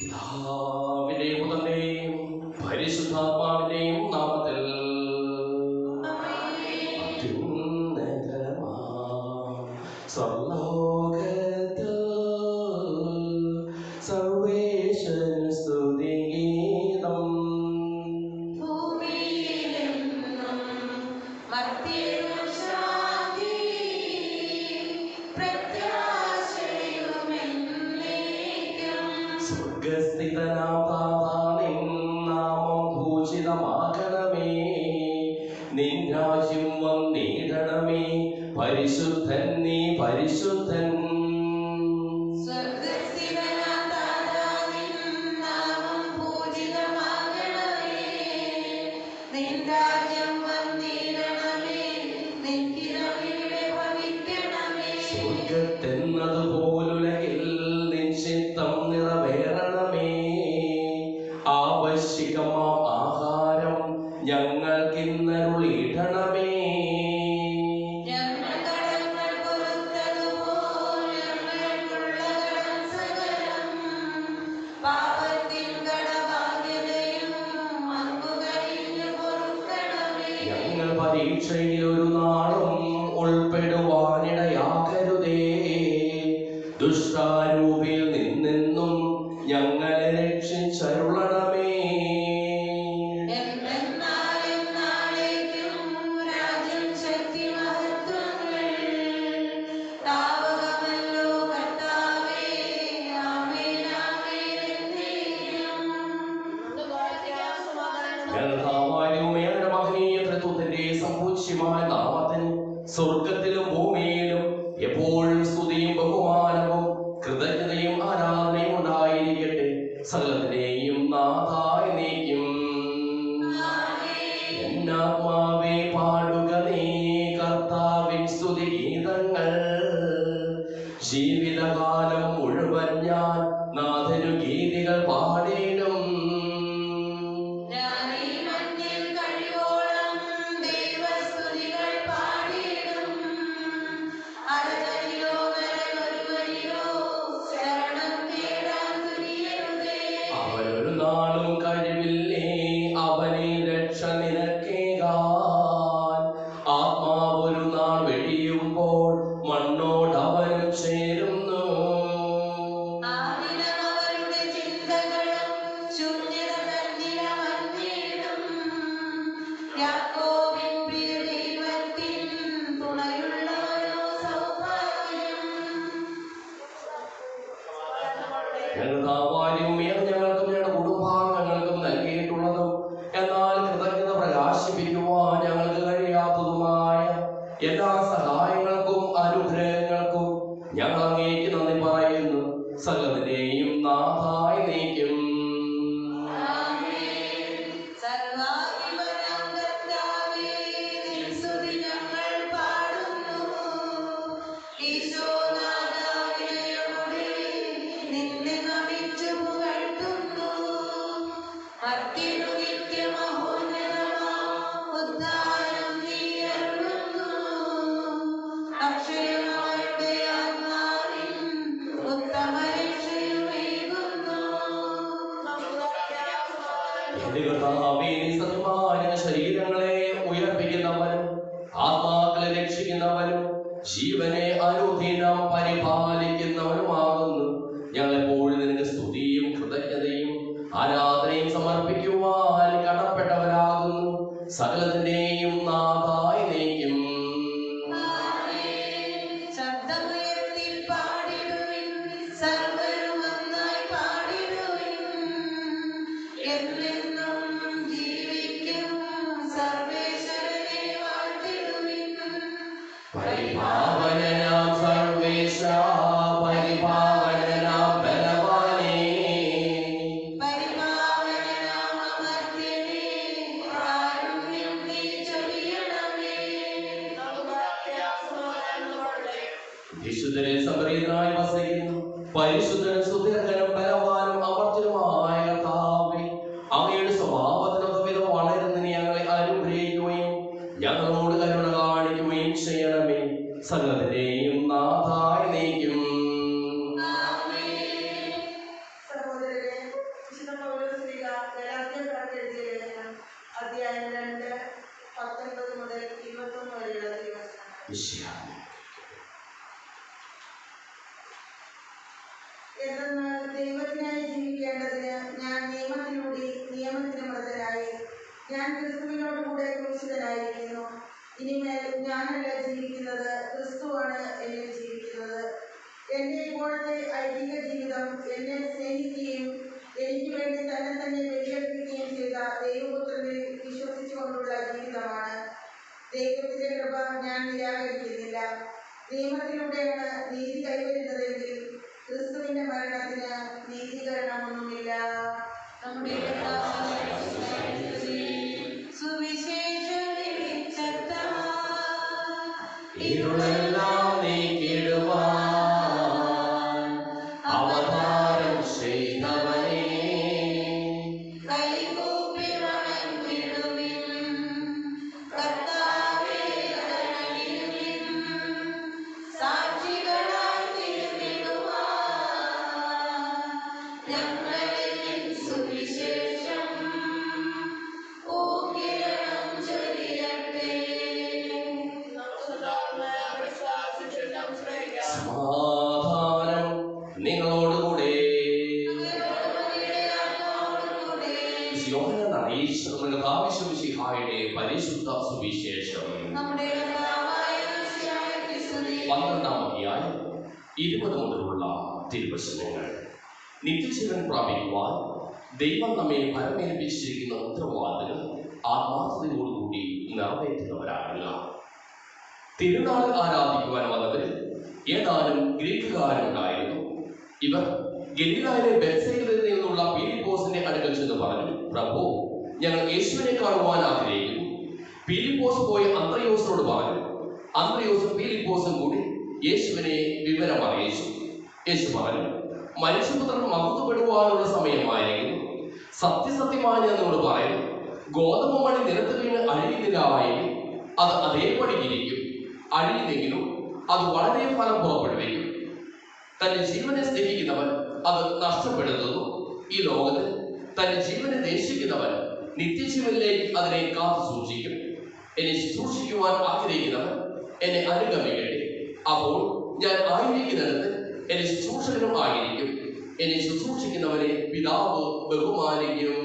പിതാവിന്റെയും പുത്രന്റെയും പരിശുദ്ധാത്മാവിന്റെയും നാമത്തിൽ സർലോകത്തിൽ സർവേശ്വരൻ സ്തുതിഗീതം. സ്വർഗസ്ഥിതനാം താതാ, നിൻ നാമം ഭൂഷിതമാകണമേ, നിൻ രാജ്യം വന്നിടണമേ, പരിശുദ്ധൻ നീ പരിശുദ്ധൻ. സ്വർഗത്തെന്നതുപോലുലകിൽ നിൻ ചിത്തം നിറവേറണമേ. ആവശ്യകമാം ആഹാരം ഞങ്ങൾക്കിന്നരുളിയിടണമേ. ഞങ്ങൾ പരീക്ഷയിൽ ഒരു നാളും ഉൾപ്പെടുവാനിടയാകരുതേ. ദുഷ്ടാരൂപിൽ നിന്നെന്നും ഞങ്ങളെ രക്ഷിച്ചരുളണമേ. സമ്പൂജ്യമായ നാമത്തിന് സ്വർഗത്തിലും ഭൂമിയിലും എപ്പോഴും സ്തുതിയും ബഹുമാനവും കൃതജ്ഞതയും ആരാധനയും ഉണ്ടായിരിക്കട്ടെ, സകലത്തിനെയും നാഥായി നീക്കും. എന്നാത്മാവേ പാടുക നീ കർത്താവിൻ സ്തുതിഗീതങ്ങൾ. ജീവിതകാലം മുഴുവൻ ഞാൻ നാഥനു ഗീതികൾ പാടിയിടും. അവനൊരു നാളും കഴിവില്ലേ അവനെ രക്ഷ നിനക്കേകാൻ. ആത്മാവൊരു നാൾ വെടിയുമ്പോൾ മണ്ണോടവനും ചേരുന്നു. ഞങ്ങൾക്കും ഞങ്ങളുടെ കുടുംബാംഗങ്ങൾക്കും നൽകിയിട്ടുള്ളതും എന്നാൽ കൃതജ്ഞത പ്രകാശിപ്പിക്കുവാൻ ഞങ്ങൾക്ക് കഴിയാത്തതുമായ എല്ലാ സഹായങ്ങൾക്കും അനുഗ്രഹങ്ങൾക്കും ഞങ്ങൾ അങ്ങേക്ക് നന്ദി പറയുന്നു. സകലതിനെയും നാഥായി നീക്കും. ശരീരങ്ങളെ ഉയർപ്പിക്കുന്നവനും ആത്മാക്കളെ രക്ഷിക്കുന്നവനും ജീവനെ അനുദിനം പരിപാലിക്കുന്നവനുമാകുന്നു. ഞങ്ങളെപ്പോഴും നിനക്ക് സ്തുതിയും കൃതജ്ഞതയും ആരാധനയും സമർപ്പിക്കുവാൻ കടപ്പെട്ടവരാകുന്നു. സകലത്തിന്റെയും നാഥായി നീക്കും. പരിപാവനനാം സർവേശ, പരിപാവനനാം ബലവാനേ, വിശുദ്ധരെ സംപ്രീതനായി വസിക്കുന്നു. പരിശുദ്ധനും സുദീർഘനും ബലവാനും അമർത്യനുമായ കർത്താവേ, അങ്ങയുടെ സ്വഭാവത്തിനൊത്തവിധം വളരുന്നതിന് ഞങ്ങളെ അനുഗ്രഹിക്കുകയും ഞങ്ങളോട് കരുണ കാണിക്കുകയും ചെയ്യണമേ. സകലത്തിനെയും നാഥായി നീക്കും. എന്തെന്നാൽ ദൈവത്തിനായി ജീവിക്കേണ്ടതിന് ഞാൻ നിയമത്തിന് മൃതനായി. ഞാൻ ക്രിസ്തുവിനോടുകൂടെ ക്രൂശിതനായിരിക്കുന്നു. ഇനിമേൽ ഞാനല്ല ജീവിക്കുന്നത്, ക്രിസ്തുവാണ് എന്നിൽ ജീവിക്കുന്നത്. എന്റെ ഇപ്പോഴത്തെ ഐഹിക ജീവിതം എന്നെ സ്നേഹിക്കുകയും എനിക്ക് വേണ്ടി തന്നെ ബലിയർപ്പിക്കുകയും ചെയ്ത ദൈവപുത്രനിൽ വിശ്വസിച്ചുകൊണ്ടുള്ള ജീവിതമാണ്. ദൈവത്തിന്റെ കൃപ ഞാൻ നിരാകരിക്കുന്നില്ല. നിയമത്തിലൂടെയാണ് നീതി കൈവരുന്നതെങ്കിൽ ക്രിസ്തുവിന്റെ മരണത്തിന് നീതീകരണമൊന്നുമില്ല. നമ്മുടെ ഇരുളെല്ലാം നീക്കിടുവാൻ അവതാരം ചെയ്തവനേ, കൈകൂപ്പി വണങ്ങിടുവിൻ കർത്താവേ, ശരണമിടുവിൻ. സാക്ഷികളായി തീർന്നിടുവാൻ ഞങ്ങളിൽ സുവിശേഷം പൂക്കിരണം ചൊരിയട്ടെ. സമാധാനം നിങ്ങളോടുകൂടെ. യോഹന്നാൻ അറിയിച്ച കർത്താവിന്റെ പരിശുദ്ധ സുവിശേഷം 12-ാം അധ്യായം 20 മുതലുള്ള തിരുവചനങ്ങൾ. നിത്യജീവൻ പ്രാപിക്കുവാൻ ദൈവം നമ്മെ പരമേൽപ്പിച്ചിരിക്കുന്ന ഉത്തരവാദിത്തങ്ങൾ ആത്മാർത്ഥതയോടുകൂടി നിറവേറ്റുന്നവരാകുക. തിരുനാൾ ആരാധിക്കുവാൻ വന്നവരിൽ ഏതാനും ഗ്രീക്കുകാരുണ്ടായിരുന്നു. ഇവർ ഗലീലായിലെ ബെത്സയിലിൽ നിന്നുള്ള പീലിപ്പോസിന്റെ അടുക്കൽ ചെന്ന് പറഞ്ഞു, പ്രഭു, ഞങ്ങൾ യേശുവിനെ കാണുവാൻ ആഗ്രഹിക്കുന്നു. പീലിപ്പോസ് പോയി അന്ത്രയോസിനോട് പറഞ്ഞു. അന്ത്രയോസും പീലിപ്പോസും കൂടി യേശുവിനെ വിവരം അറിയിച്ചു. യേശു പറഞ്ഞു, മനുഷ്യപുത്രൻ മഹത്വപ്പെടുവാനുള്ള സമയമായിരിക്കുന്നു. സത്യസത്യമായി ഞാൻ നിങ്ങളോട് പറയുന്നു, ഗോതമ്പ് മണി നിലത്ത് വീണ് അഴിയുന്നില്ലായെങ്കിൽ അത് അതേപടി ഇരിക്കും. അഴിയുന്നെങ്കിലും അത് വളരെ ഫലം പുറപ്പെടുവിക്കും. തന്റെ ജീവനെ സ്നേഹിക്കുന്നവൻ അത് നഷ്ടപ്പെടുത്തുന്നു. ഈ ലോകത്തിൽ തന്റെ ജീവനെ ദേശിക്കുന്നവൻ നിത്യജീവനിലേക്ക് അതിനെ കാത്തു സൂക്ഷിക്കും. എന്നെ ശുശ്രൂഷിക്കുവാൻ ആഗ്രഹിക്കുന്നവൻ എന്നെ അനുഗമിക്കട്ടെ. അപ്പോൾ ഞാൻ ആയിരിക്കുന്നിടത്ത് എന്റെ ശുശ്രൂഷകനും ആയിരിക്കും. എന്നെ ശുശ്രൂഷിക്കുന്നവനെ പിതാവ് ബഹുമാനിക്കും.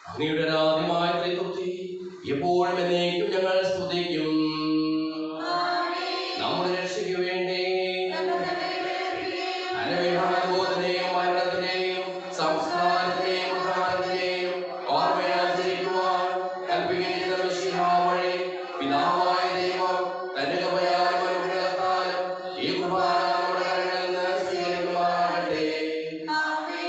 അങ്ങയുടെ രാജ്യമായ ത്രിത്വത്തെ എപ്പോഴും എന്നേക്കും ഞങ്ങൾ സ്തുതിക്കും. നമ്മുടെ രക്ഷയ്ക്ക് വേണ്ടി അനവിഭാഗബോധനെയും മരണത്തിനെയും സംസ്കാരത്തിനെയും ഉദ്ധാരത്തിനെയും ഓർമ്മയാചരിക്കുവാൻ കൽപ്പിക്കുന്ന മിശിഹാ വഴി പിതാവായ ദൈവം തന്റെ കൃപയാലും അനുഗ്രഹത്താലും ഈ കുർബാന നമ്മുടെ കരങ്ങളിൽ നിന്ന് സ്വീകരിക്കുമാറാകട്ടെ.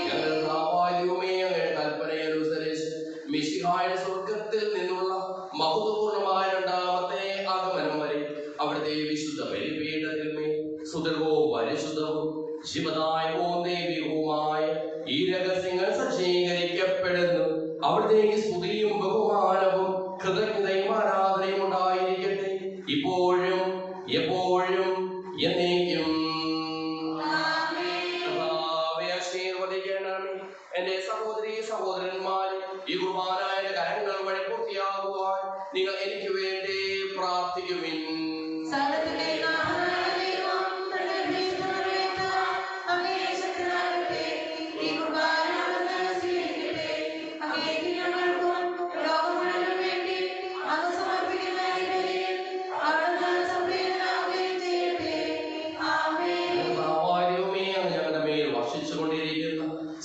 ഞങ്ങൾ കർത്താവായ ദൈവമേ, അങ്ങയുടെ കൽപ്പനയനുസരിച്ച് മിശിഹായുടെ സ്വർഗത്തിൽ നിന്നുള്ള മഹത്വപൂർണമായ രണ്ടാമത്തെ ആഗമനം വരെ അവിടുത്തെ വിശുദ്ധ ബലിപീഠത്തിന്മേൽ സുദൃഢവും പരിശുദ്ധവും ശിവദായകവും ദൈവികവുമായ ഈ രഹസ്യങ്ങൾ സജ്ജീകരിക്കപ്പെടുന്നു. അവിടത്തേക്ക് സ്തുതിയും ബഹുമാനവും കൃതജ്ഞതയും ആരാധനയും ഉണ്ടായിരിക്കട്ടെ, ഇപ്പോഴും എപ്പോഴും എന്നേക്കും. ആശീർവദിക്കണമേ. എന്റെ സഹോദരീ സഹോദരന്മാരെ, ഈ കുർബാനായ കരങ്ങൾ വഴി പൂർത്തിയാകുവാൻ നിങ്ങൾ എനിക്ക് വേണ്ടി പ്രാർത്ഥിക്കുവിൻ.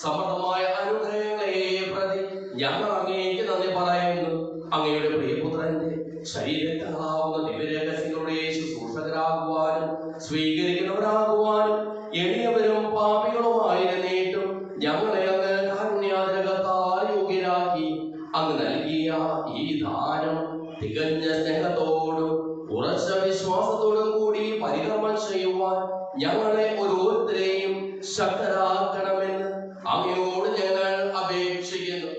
സമൃദ്ധമായ അനുഗ്രഹങ്ങളെ പ്രതി ഞങ്ങൾ അങ്ങേക്ക് നന്ദി പറയുന്നു. അങ്ങയുടെ പ്രിയപുത്രന്റെ ശരീരങ്ങളാവുന്ന ദിവ്യരഹസ്യങ്ങളുടെ ശുശ്രൂഷകരാകുവാനും സ്വീകരിക്കുന്നവരാകുവാനും എളിയവരും പാപികളുമായിരുന്നിട്ടും ഞങ്ങളെ അങ്ങ് കാരുണ്യാതിരകത്താൽ യോഗ്യരാക്കി. അങ്ങ് നൽകിയ ഈ ദാനം തികഞ്ഞ സ്നേഹത്തോടും ഉറച്ച വിശ്വാസത്തോടും കൂടി പരികർമ്മം ചെയ്യുവാൻ ഞങ്ങളെ ഓരോരുത്തരെയും ശക്തരാക്കണമെന്ന് അങ്ങയോട് ഞങ്ങൾ അപേക്ഷിക്കുന്നു.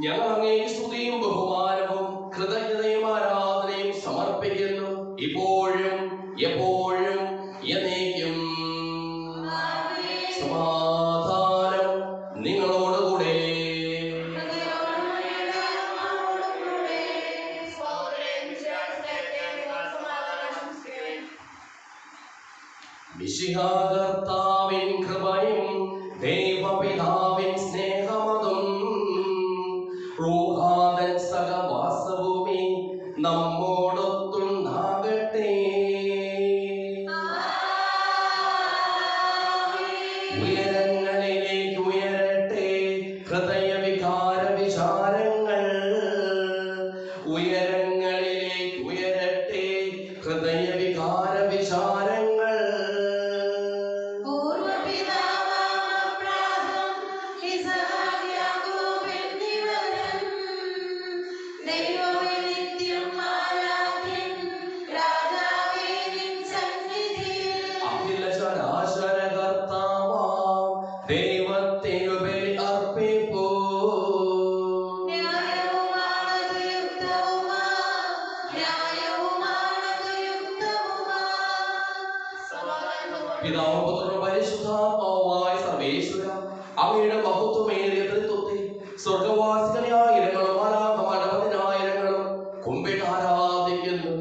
ഞങ്ങൾ അങ്ങേക്ക് സ്തുതിയും ബഹുമാനവും കൃതജ്ഞതയും ആരാധനയും സമർപ്പിക്കുന്നു, ഇപ്പോഴും എപ്പോഴും എന്നേക്കും. സമാധാനം നിങ്ങളോടുകൂടെ. മിശിഹാ കർത്താവിൻ കൃപയും ദൈവപിതാവിൻ സ്നേഹമതും റൂഹാദൻ സഹവാസവുമേ നമ്മോടൊത്തുണ്ടാകട്ടെ. ഉയരങ്ങളിലേക്ക് ഉയരട്ടെ ഹൃദയവികാര വിചാരങ്ങൾ. ഉയരങ്ങളിലേക്ക് ഉയരട്ടെ ഹൃദയവികാര വിചാരങ്ങൾ. പിതാവും പുത്രനും പരിശുദ്ധാത്മാവുമായ സർവേശ്വര, അങ്ങയുടെ മഹത്വമേറിയ ത്രിത്വത്തെ സ്വർഗവാസികളെ ആയിരങ്ങളും മാലാഖമാരുടെ പതിനായിരങ്ങളും കുമ്പിട്ട് ആരാധിക്കുന്നു.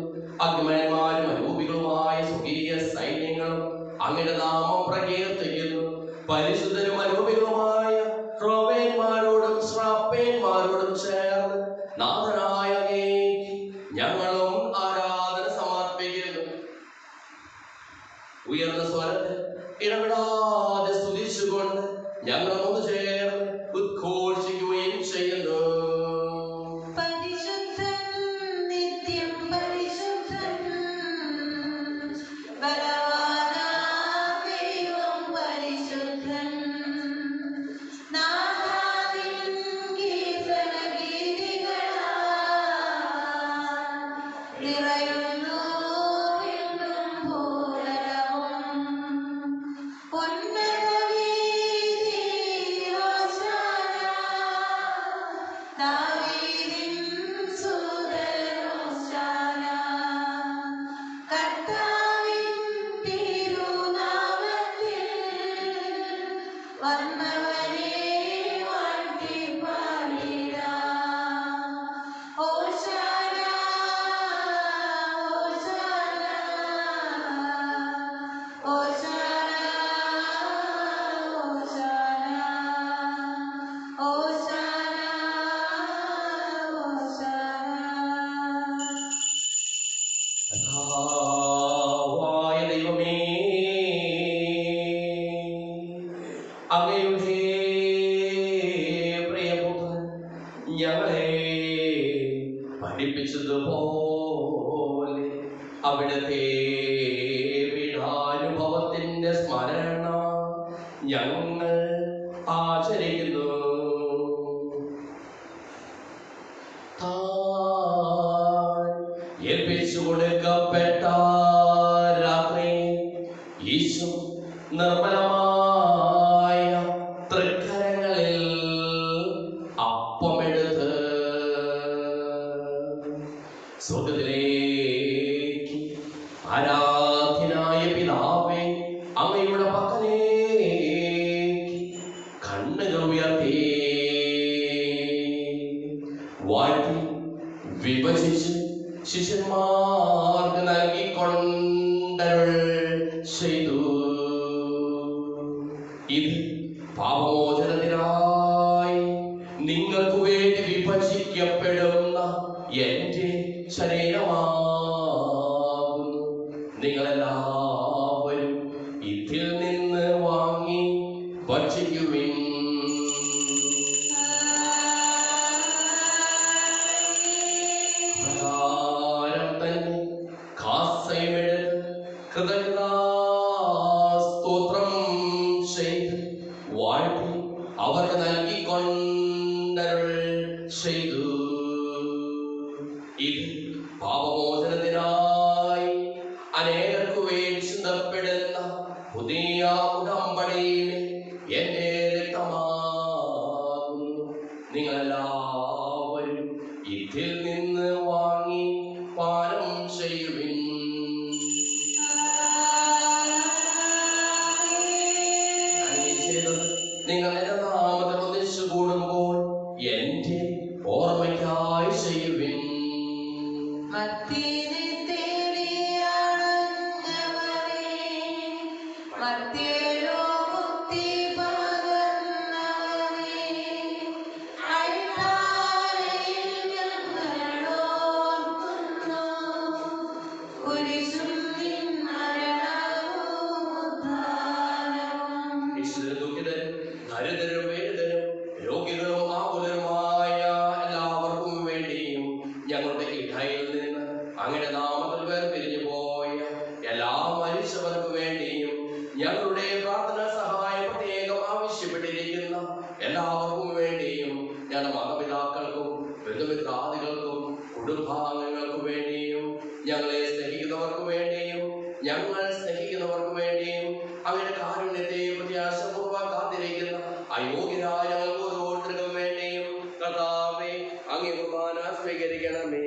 അഗ്നിമയന്മാരും അരൂപികളുമായ സ്വർഗീയ സൈന്യങ്ങളും അങ്ങയുടെ നാമം പ്രകീർത്തിക്കുന്നു. പരിശുദ്ധരും അരൂപികളുമായ ക്രോവേന്മാരോടും ശ്രാപ്പേന്മാരോടും ചേർന്ന് നാഥനായ അങ്ങേക്ക് ഞങ്ങളും ആരാധന സമർപ്പിക്കുന്നു. ഉയർന്ന സ്വരത്തിൽ ഇടപെടാതെ സ്തുതിച്ചുകൊണ്ട് ഞങ്ങൾ ഒന്ന് ചേർന്ന് ഉദ്ഘോഷിക്കുകയും ചെയ്യുന്നു. ഉന്നത വീതി ഹോശാന അവിടുത്തെ പ്രിയപുത്രൻ ഞങ്ങളെ പഠിപ്പിച്ചതുപോലെ അവിടുത്തെ പീഡാനുഭവത്തിന്റെ സ്മരണ ഞങ്ങൾ ആചരിക്കുന്നു. ഏൽപ്പിച്ചു കൊടുക്കപ്പെട്ട രാത്രി ഈശോ നിർമ്മലമായ തൃക്കരങ്ങളിൽ അപ്പമെടുത്ത് സ്വർഗ്ഗത്തിലേക്ക് ആരാധ്യനായ പിതാവേ അങ്ങയുടെ പക്കലേക്ക് കണ്ണുകൾ ഉയർത്തി വാഴ്ത്തി വിഭജിച്ച് ശിഷ്യന്മാർക്ക് നൽകിക്കൊണ്ടരുൾ ചെയ്തു. ഇത് പാപമോചനത്തിനായി നിങ്ങൾക്ക് വേണ്ടി വിഭജിക്കപ്പെടുന്ന എന്റെ ശരീരമാകുന്നു. നിങ്ങളെല്ലാവരും ഇതിൽ നിന്ന് വാങ്ങി ഭക്ഷിക്കുവിൻ. കൃതജ്ഞതാസ്തോത്രം ചെയ്ത് വാഴ്ത്തി അവർക്ക് നൽകിക്കൊണ്ടരുൾ ചെയ്തു. ഇത് പാപമോചനത്തിനായി അനേകർക്കു വേണ്ടി ചിന്തപ്പെടുന്ന പുതിയ ഉടമ്പടിയിലെ എന്റെ രക്തമാകുന്നു. നിങ്ങളെല്ലാവരും ഇതിൽ നിന്ന് വാങ്ങി പാനം ചെയ്യുവിൻ. നിങ്ങൾ എന്റെ നാമത്തിൽ ഒന്നിച്ചു കൂടുമ്പോൾ എന്റെ ഓർമ്മയ്ക്കായി ചെയ്യുവിൻ. ദരിദ്രരും വേദനും രോഗികളും ആകുലരുമായ എല്ലാവർക്കും വേണ്ടിയും ഞങ്ങളുടെ ഇടയിൽ നിന്ന് അങ്ങനെ നാമത്തിൽ വേർപിരിഞ്ഞു പോയ എല്ലാ മരിച്ചവർക്കു വേണ്ടിയും ഞങ്ങളുടെ പ്രാർത്ഥന സഹായം പ്രത്യേകം ആവശ്യപ്പെട്ടിരിക്കുന്ന എല്ലാവർക്കും വേണ്ടിയും ഞങ്ങളുടെ മാതാപിതാക്കൾക്കും ബന്ധുമിത്രാദികൾക്കും കുടുംബാംഗങ്ങൾക്കും വേണ്ടിയും ഞങ്ങളെ സ്നേഹിക്കുന്നവർക്ക് വേണ്ടിയും ഞങ്ങൾ സ്നേഹിക്കുന്നവർക്ക് വേണ്ടിയും അവരുടെ കാരുണ്യത്തെ പ്രത്യാശപൂർവ്വം കാത്തിരിക്കുന്ന അയോഗ്യരായ ഞങ്ങൾക്ക് ഓരോരുത്തർക്കും വേണ്ടിയും കർത്താവേ അങ്ങേ കുർബാന സ്വീകരിക്കണമേ.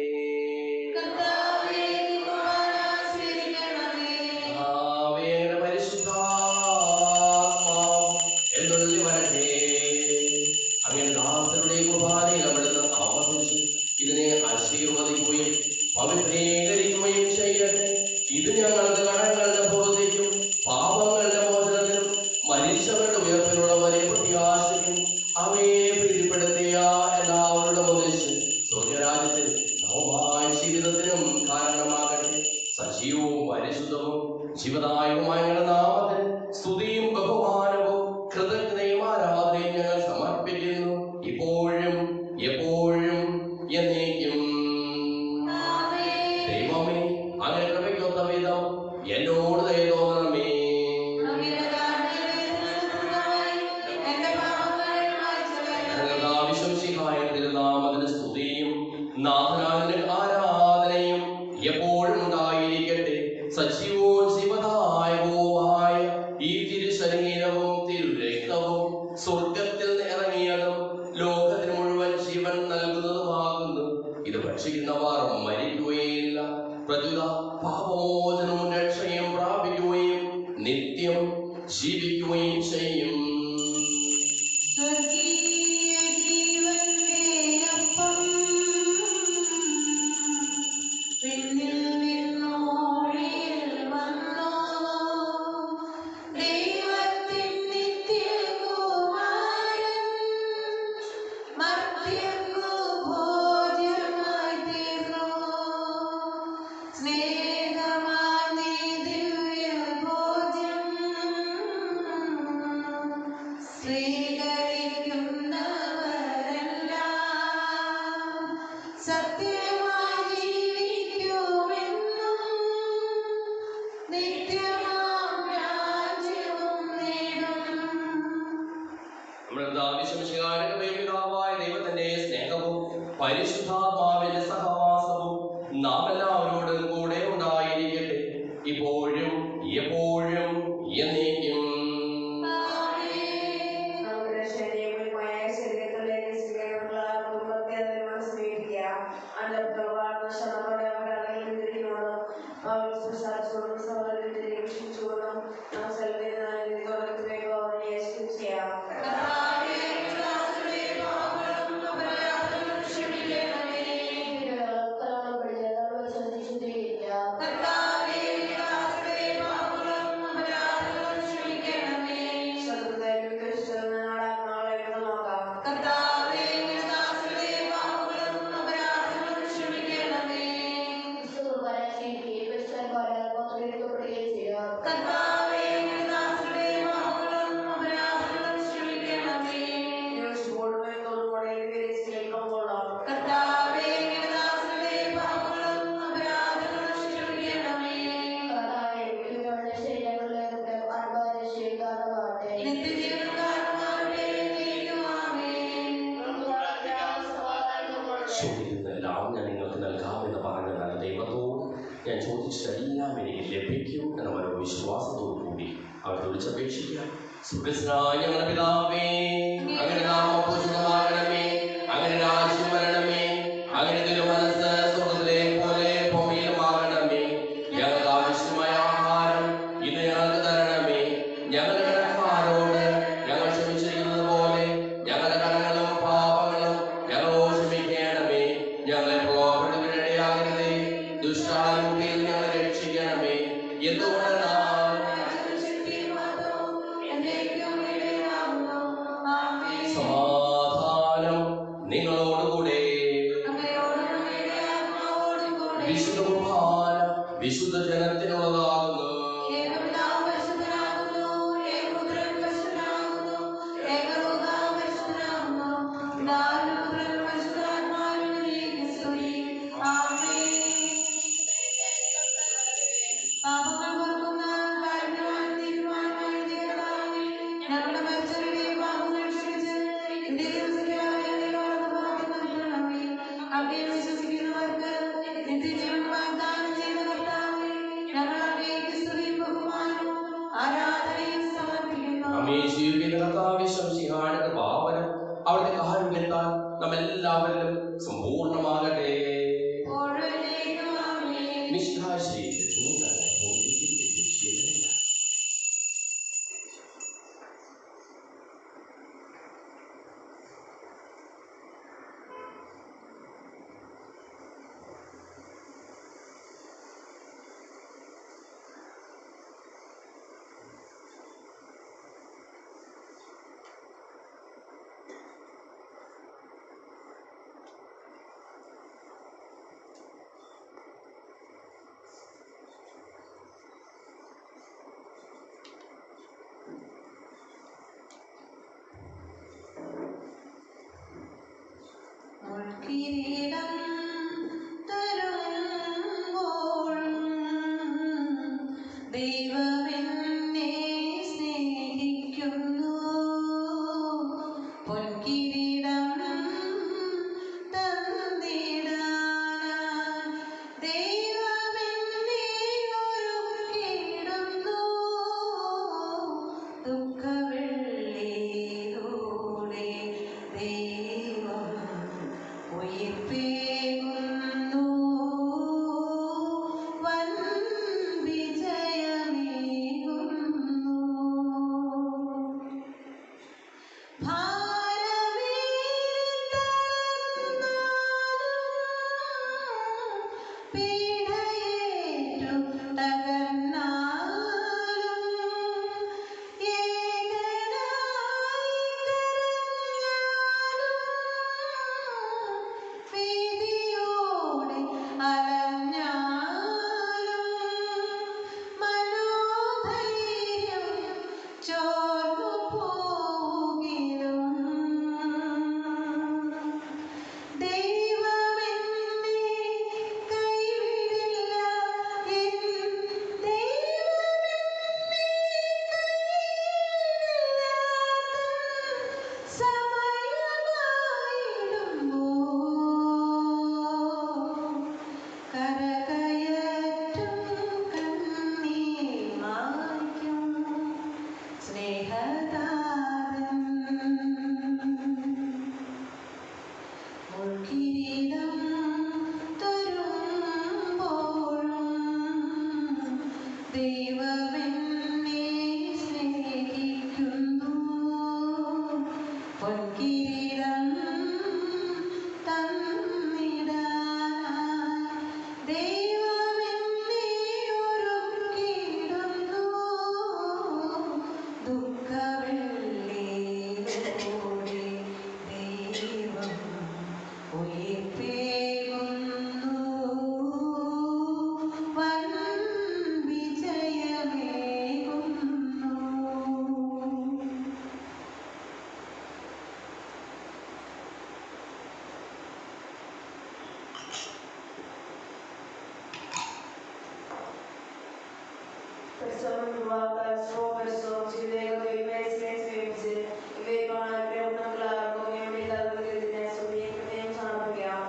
എഴുന്നള്ളി വരട്ടെ. അങ്ങനെ ദാസരുടെ കുർബാനയിൽ അവിടുന്ന് ആവർത്തിച്ച് ഇതിനെ ആശീർവദിക്കുകയും പവിത്രീകരിക്കുകയും ചെയ്യട്ടെ. ഇത് ഞങ്ങളുടെ കടങ്ങളുടെ പൂർത്തിക്കും പാപങ്ങളുടെ മോചനത്തിനും മരിച്ചവരുടെ ഉയർപ്പിനുള്ള വലിയ പ്രത്യാശയ്ക്കും അവയെ പ്രീതിപ്പെടുത്തിയ എല്ലാവരുടെ ഉദ്ദേശം സ്വർഗരാജ്യത്തിൽ നവമായ ജീവിതത്തിനും കാരണമാകട്ടെ. സജീവവും പരിശുദ്ധവും ജീവദായകമായ നാമത്തിൽ സ്തുതിയും ബഹുമാനവും കൃതജ്ഞതയും ആരാധനയും ഞങ്ങൾ സമർപ്പിക്കുന്നു, ഇപ്പോഴും എപ്പോഴും എന്നേക്കും. ദൈവമേ, അങ്ങനെ കൃപയ്ക്കൊത്ത വിധം എന്നോട് ദയ തോന്നണമേ. നാമത്തിന് സ്തുതിയും നാഥനാഥന് ആരാധനയും എപ്പോഴും ഉണ്ടായിരിക്കട്ടെ. സജീവവും ജീവദായകവുമായ ഈ തിരുശരീരവും തിരുരക്തവും സ്വർഗത്തിൽ ഇറങ്ങിയതും ലോകത്തിന് മുഴുവൻ ജീവൻ നൽകുന്നതുമാകുന്നു. ഇത് ഭക്ഷിക്കുന്നവർ മരിക്കുകയില്ല, പ്രത്യുത പാപമോചനവും രക്ഷയും പ്രാപിക്കുകയും നിത്യം ജീവിക്കുകയും ചെയ്യും. ിൽ നിന്നോടിൽ പരിശുദ്ധാത്മാവിന്റെ സഹവാസവും നാം എല്ലാവരോടും കൂടെ ഉണ്ടായിരിക്കട്ടെ, ഇപ്പോഴും എപ്പോഴും എന്നേക്കും. ചോദിക്കുന്നതെല്ലാം ഞാൻ നിങ്ങൾക്ക് നൽകാമെന്ന് പറഞ്ഞ നല്ല ദൈവത്തോട് ഞാൻ ചോദിച്ചതെല്ലാം എനിക്ക് ലഭിക്കും എന്ന മനോവിശ്വാസത്തോടു കൂടി അവർ വിളിച്ചപേക്ഷിക്കാം. സുഖസ്നായ ഞങ്ങളുടെ പിതാവേ, അങ്ങനെ നാമം പൂജിതമാകണമേ, അങ്ങനെ രാജ്യം വരണമേ, അങ്ങനെ തിരുമനസ്സ് സ്വർഗ്ഗത്തിലെ പോലെ ഭൂമിയിലുമാകണമേ. ഞങ്ങൾക്ക് ആവശ്യമായ ആഹാരം ഇന്ന് ഞങ്ങൾക്ക് തരണമേ. ഞങ്ങളുടെ കടക്കാരോട് ഞങ്ങൾ ക്ഷമിച്ചിരിക്കുന്നത് പോലെ ഞങ്ങളുടെ കടങ്ങളും പാപങ്ങളും ഞങ്ങളോട് ക്ഷമിക്കണമേ. ഞങ്ങളെ പ്രലോഭനത്തിനിടയാകരുതേ, ദുഷ്ടാരൂപിയിൽ ഞങ്ങളെ രക്ഷിക്കണമേ. എന്തുകൊണ്ടെന്നാൽ സമാധാനം നിങ്ങളോടുകൂടെ. വിശുദ്ധ കുർബാന വിശുദ്ധ ജനത്തിനുള്ളതാകുന്നു. അവിടുത്തെ കാരുണ്യത്താൽ നമ്മെല്ലാവരിലും സമ്പൂർണ്ണമാകട്ടെ. പൊൻകിരീടം തന്നിടാൻ ദൈവമെന്നെ ഒരുക്കിയിടുന്നു. ദുഃഖവെള്ളിയിലൂടെ ദൈവം ഉയിർപ്പേകുന്നു. വൻ വിജയമേകുന്നു. Persone trovata il suo persone ci leggo dei mesi e semplici e vengono a creare una clara come unità del adesso di che sono paghiamo.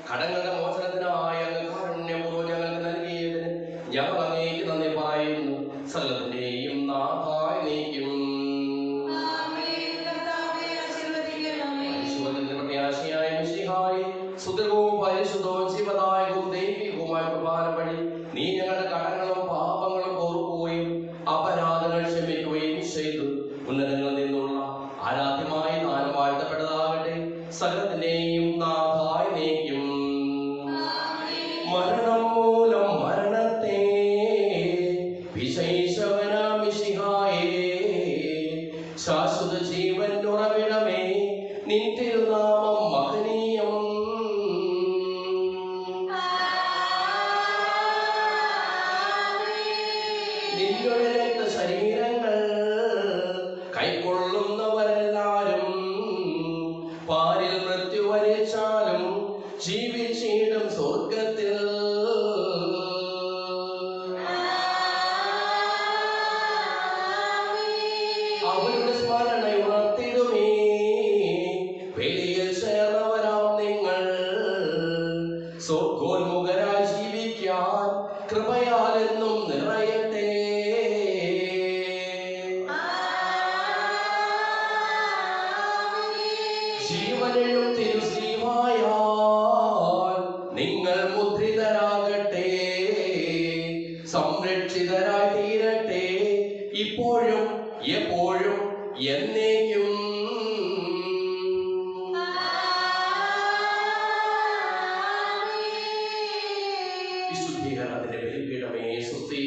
കടങ്ങളുടെ മോചനത്തിനായി അങ്ങ് കാരുണ്യപൂർവ്വം ഞങ്ങൾക്ക് നൽകിയതിന് ഞങ്ങൾ അങ്ങേക്ക് നന്ദി പറയുന്നു. സകലത്തിന്റെയും നാഥായി നീക്കും പ്രത്യാശയായ മിശിഹായി സുദൃഢവും പരിശുദ്ധവും ജീവദായകവും ദൈവികവുമായ കുർബാന വഴി നീ ഞങ്ങളുടെ കടങ്ങളും പാപങ്ങളും ഓർക്കുകയും അപരാധങ്ങൾ ക്ഷമിക്കുകയും ചെയ്തു. ഉന്നതങ്ങളിൽ നിന്നുള്ള ആരാധ്യമായ ദാനം വാഴ്ത്തപ്പെട്ടതാകട്ടെ. സകലത്തിന്റെയും നാഥായി നീക്കും. മരണം മൂലം മരണത്തെ വിശേഷവനാം മിശിഹായേ, ശാശ്വത ജീവൻ ഉറവിടമേ, നിൻ തിരുനാമം മഹനീയം. നിങ്ങളുടെ രക്തശരീരങ്ങൾ കൈക്കൊള്ളുന്നവരെല്ലാരും പാരിൽ മൃത്യു വരിച്ചാലും ജീവിച്ചിടും സ്വർഗത്തിൽ. അവരുടെ സ്മരണ ഉണർത്തിടുമേ. വെളിയിൽ ചേർന്നവരാം നിങ്ങൾ സ്വർഗോന്മുഖരായി ജീവിക്കാൻ കൃപയാലെന്നും നിറയട്ടെ. ജീവനും തിരുസ്ലീവായാൽ നിങ്ങൾ മുദ്രിതരാകട്ടെ. സംരക്ഷിതരായി തീരട്ടെ. ഇപ്പോഴും എപ്പോഴും എന്നേക്കും. വിശുദ്ധീകരണത്തിന്റെ ബലിപീഠമേ, സ്തുതി.